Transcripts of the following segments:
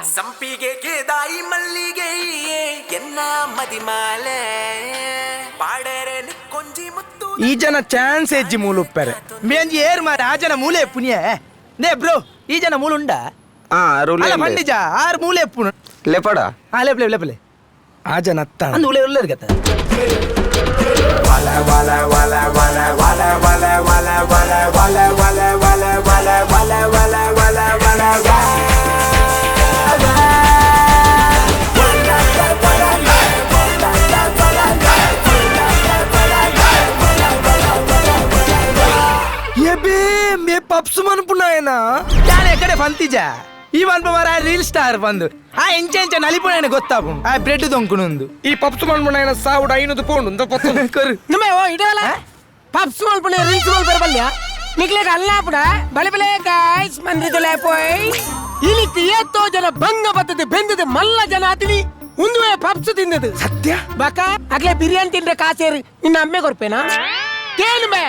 ಸಂಪಿಗೆ ಕೇದಾಯಿ ಮಲ್ಲಿಗೆ ಎನ್ನ ಮದಿಮಾಲೆ ಪಾಡರೆ ನಿಕ್ಕೊಂಜಿ ಮುತ್ತು ಈ ಜನ ಚಾನ್ಸ್ ಹೆಜ್ಜಿ ಮೂಲು ಉಪ್ಪರೆ ಮೇಂಜಿ ಏರ್ ಮಾರ ಆ ಜನ ಮೂಲೆ ಪುಣ್ಯ ನೇ ಬ್ರೋ ಈ ಜನ ಮೂಲು ಉಂಡ ಅಲ್ಲ ಮಂಡಿಜ ಆರ್ ಮೂಲೆ ಪುಣ್ ಲೆಪಡ ಲೆಪ್ಲೆ ಲೆಪ್ಲೆ ಆ ಜನ ಅತ್ತ ಅಂದು ಉಳೆ ಉಳ್ಳೆ ಇರ್ಗತ್ತ wala wala wala wala wala wala wala wala wala wala wala wala wala wala wala wala Yebe Imbe puffs Manpunayena ಯಾರು ಎಕಡೆ ಬಂತಿಜಾ ಈ ಮನ್ಪವಾರ ರೀಲ್ ಸ್ಟಾರ್ ಬಂದು ಆ ಎಂಚ ನಲಿಪುಣೇನ ಗೊತ್ತಾಪು ಆ ಬ್ರೆಡ್ ದೊಂಕುನುಂದು ಈ ಪಪ್ಸು Manpunayena ಸಾವುಡ 500 ಪೌಂಡ್ ಅಂತ ಪತ್ತು ಕರು ನಮ್ಮೆ ಓ ಇಡವಲ್ಲ ಪಪ್ಸು Manpunayena ರೀಲ್ಸ್ ಗೋಲ್ ಬರಬಲ್ಯ ನಿಕ್ಲೆಗ ಅಲ್ಲಾಪುಡ ಬಲೆ ಬಲೆ ಗೈಸ್ ಮಂದ್ರಿದಲೆ ಪೋಯ್ ಇಲಿಕ್ಕೆ ಎತ್ತೋ ಜನ ಭಂಗ ಬತ್ತದೆ ಬೆಂದದೆ ಮಲ್ಲ ಜನ ಅತಿನಿ ಉಂದುವೆ ಪಪ್ಸು ತಿಂದದು ಸತ್ಯ ಬಾಕ ಅಗ್ಲೆ ಬಿರಿಯಾನಿ ತಿಂದ್ರೆ ಕಾಸೇರಿ ನಿನ್ನ ಅಮ್ಮೆ ಕೊರ್ಪೇನಾ ಕೇಳ್ಮೆ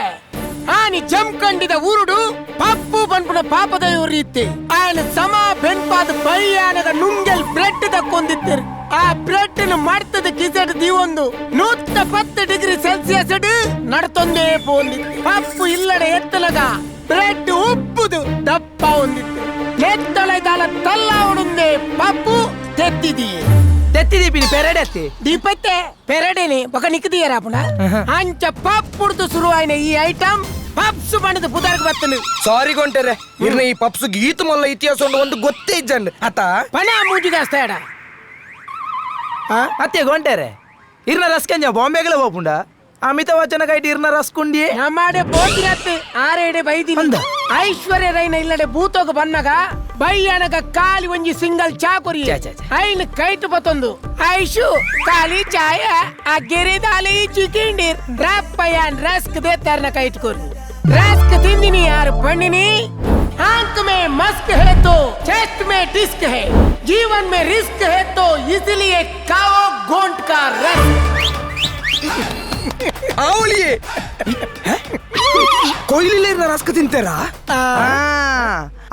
ಆನಿ ಜಂಕಂಡಿದ ಊರುಡು ಪಪ್ಪು ಪನ್ಪುನ ಪಾಪದ ಉರಿಯುತ್ತೆ ఆయన ಸಮ ಬೆನ್ಪಾದ ಬಯ್ಯಾನದ ನುಂಗೆಲ್ ಬ್ರೆಡ್ ತಕ್ಕೊಂದಿತ್ತರು ಆ ಬ್ರೆಡ್ ಮಾಡ್ತದ ಕಿಸೆಡ್ ದಿವೊಂದು 110 ಡಿಗ್ರಿ ಸೆಲ್ಸಿಯಸ್ ನಡತೊಂದೇ ಪೋಂದಿ ಪಪ್ಪು ಇಲ್ಲಡೆ ಎತ್ತಲಗ ಬ್ರೆಡ್ ಉಪ್ಪುದು ದಪ್ಪ ಹೊಂದಿತ್ತು ಎತ್ತಳೆದಾಲ ತಲ್ಲ ಉಡುಂದೆ ಪಪ್ಪು తెత్తిదీపిని పెరడెత్తి దీపత్తే పెరడేని ఒక నిక్కుదీయరాపున అంచ పప్పుడుతూ ಶುರು అయిన ఈ ಐಟಮ್ ಪಪ್ಸು ಬಣ್ಣದ ಪುದಾರ್ಗೆ ಬರ್ತನು ಸಾರಿ ಗೊಂಟೆರೆ ಇರ್ನ ಈ ಪಪ್ಸು ಗೀತು ಮೊಲ್ಲ ಇತಿಹಾಸ ಒಂದು ಗೊತ್ತೇ ಇಜ್ಜಂಡ್ ಅತ್ತ ಪಣ ಮೂಜಿಗಾಸ್ತಾಡ ಅತ್ತೆ ಗೊಂಟೆರೆ ಇರ್ನ ರಸ್ಕಂಜ ಬಾಂಬೆಗಲ ಹೋಪುಂಡ ಅಮಿತಾಬ್ ಬಚ್ಚನ ಕೈಟ್ ಇರ್ನ ರಸ್ಕುಂಡಿ ನಮ್ಮಡೆ ಬೋತಿರತ್ತೆ ಆರೇಡೆ ಬೈದಿನಿ ಐಶ್ವರ್ಯ ರೈನ ಇಲ್ಲಡೆ ಭೂತೋಗ ಬನ್ನಗ ಬಯ್ಯನಗ ಕಾಲಿ ಒಂಜಿ ಸಿಂಗಲ್ ಚಾಕೊರಿ ಐನ್ ಕೈಟ್ ಬತ್ತೊಂದು ಐಶು ಕಾಲಿ ಚಾಯ ಅಗ್ಗೆರೆ ದಾಲಿ ಚಿಕಿಂಡಿರ್ ರಪ್ಪಯ್ಯನ್ ರಸ್ಕ್ ದೇತ್ತಾರ್ನ ಕೈಟ್ ಕೊರಿ ರಸ್ಕ್ ತಿಂದಿನಿ ಯಾರು ಪಣ್ಣಿನಿ आंख में मस्क है तो चेस्ट में डिस्क है जीवन में रिस्क है तो इसलिए खाओ गोंट का रस ಅವಳಿಯೇ ಕೊಯ್ಲಿಲ್ಲ ರಸ್ಕ ತಿಂತಾರಾ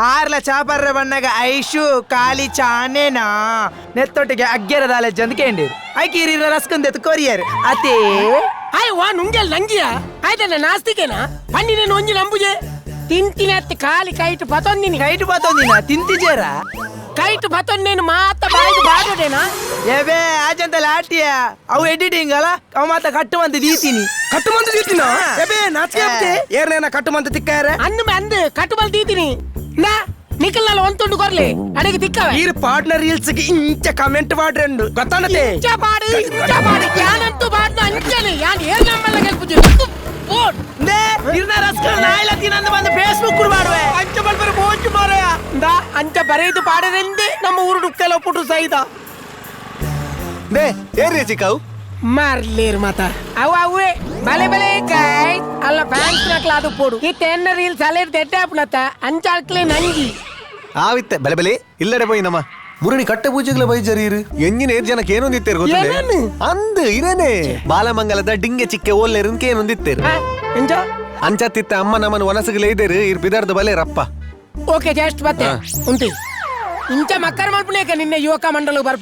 ಆರ್ಲ ಚಾಪರ್ರೆ ಬಣ್ಣಗ ಐಶು ಕಾಲಿ ಚಾನೇನಾ ನೆತ್ತೊಟ್ಟಿಗೆ ಅಗ್ಗೆರದಾಲೆ ಜಂದ್ಕೇಂಡಿರು ಐಕಿರಿನ ರಸ್ಕಂದ ಕೊರಿಯರ್ ಅತೇ ಆಯ್ ವಾ ನುಂಗೆಲ್ ನಂಗಿಯ ಆಯ್ತಲ್ಲ ನಾಸ್ತಿಕೇನಾ ಪನ್ನಿನ ಒಂಜಿ ನಂಬುಜೆ ತಿಂತಿನ ಅತ್ತೆ ಕಾಲಿ ಕೈಟ್ ಪತೊಂದಿನಿ ತಿಂತಿಜೇರ ಕೈಟ್ ಪತೊಂದೇನು ಮಾತ ಬಾಯಿಗೆ ಬಾಡೋದೇನಾ ಏಬೇ ಆಜಂತ ಲಾಟಿಯ ಅವು ಎಡಿಟಿಂಗ್ ಅಲ್ಲ ಅವು ಮಾತ ಕಟ್ಟುವಂತ ದೀತೀನಿ ಕಟ್ಟುವಂತ ದೀತಿನ ಏಬೇ ನಾಚಿಕೆ ಏರ್ನೇನ ಕಟ್ಟುವಂತ ತಿಕ್ಕಾರೆ ಅಂದು ಕಟ್ಟುವಂತ ದೀತೀನಿ ನಾ ನಿಖಲ್ನಲ್ಲಿ ಒಂತುಂಡು ಕೊರ್ಲಿ ಅಡಿಗೆ ತಿಕ್ಕವೆ ಈರ್ ಪಾರ್ಟ್ನರ್ ರೀಲ್ಸ್ ಗೆ ಇಂಚ ಕಮೆಂಟ್ ಮಾಡ್ರೆಂಡು ಗೊತ್ತಾನತೆ ಇಂಚ ಪಾಡು ಯಾನಂತೂ ಬಾಡ್ನ ಅಂಚನೆ ಯಾನ್ ಏರ್ ನಮ್ಮಲ್ಲ ಗೆಲ್ಪುಜಿ ಓಡ್ ನೇ ಇರ್ನ ರಸ್ಕಲ್ ನಾಯಿಲ ತಿನಂದು ಬಂದು ಫೇಸ್ಬುಕ್ ಕುಡ್ ಮಾಡುವೆ ಅಂಚ ಬಲ್ಬರ ಮೋಚು ಮಾರಯ ದಾ ಅಂಚ ಬರೆದು ಪಾಡರೆಂದೆ ನಮ್ಮ ಊರು ಕೆಲವು ಪುಟು ಸೈದ ನೇ ಏರಿ ಚಿಕ್ಕವು ಮಾರ್ಲೇರು ಮಾತ ಅವೇ ಬಲೆ ಬಲೆ ಗಾಯ್ ಅಲ್ಲ ಫ್ಯಾನ್ಸ್ ನಕ್ಲಾದು ಪೋಡು ಈ ತೆನ್ನ ರೀಲ್ಸ್ ಅಲೆರ್ ತೆಟ್ಟಾಪುನತ ಅಂಚಾಳ್ಕ್ಲೆ ನಂಗಿ ಆವಿತ್ತೆ ಬಲೆ ಬಲೆ ಇಲ್ಲಡೆ போய் ನಮ್ಮ ಮುರುಣಿ ಕಟ್ಟೆ ಪೂಜೆಗಳ ಬೈಜರೀರು ಎಂಜಿನ ಜನಕ್ಕೆ ಏನೊಂದಿತ್ತೇರು ಗೊತ್ತಿಲ್ಲ ಅಂದು ಇರೇನೆ ಬಾಲಮಂಗಲದ ಡಿಂಗೆ ಚಿಕ್ಕೆ ಓಲ್ಲೇರನ್ಕೆ ಏನೊಂದಿತ್ತೇರು ಅಂಚತ್ತಿತ್ತ ಅಮ್ಮ ನಮ್ಮನ ವನಸಗಲೇ ಇದೇರು ಇರ್ ಬಿದಾರ್ದ ಬಲೆ ರಪ್ಪ ಓಕೆ ಜಸ್ಟ್ ಬತ್ತೆ ಉಂಟಿ ಇಂಚ ಮಕ್ಕರ್ ಮಲ್ಪುನೇಕ ನಿನ್ನೆ ಯುವಕ ಮಂಡಲ ಬರ್ಪು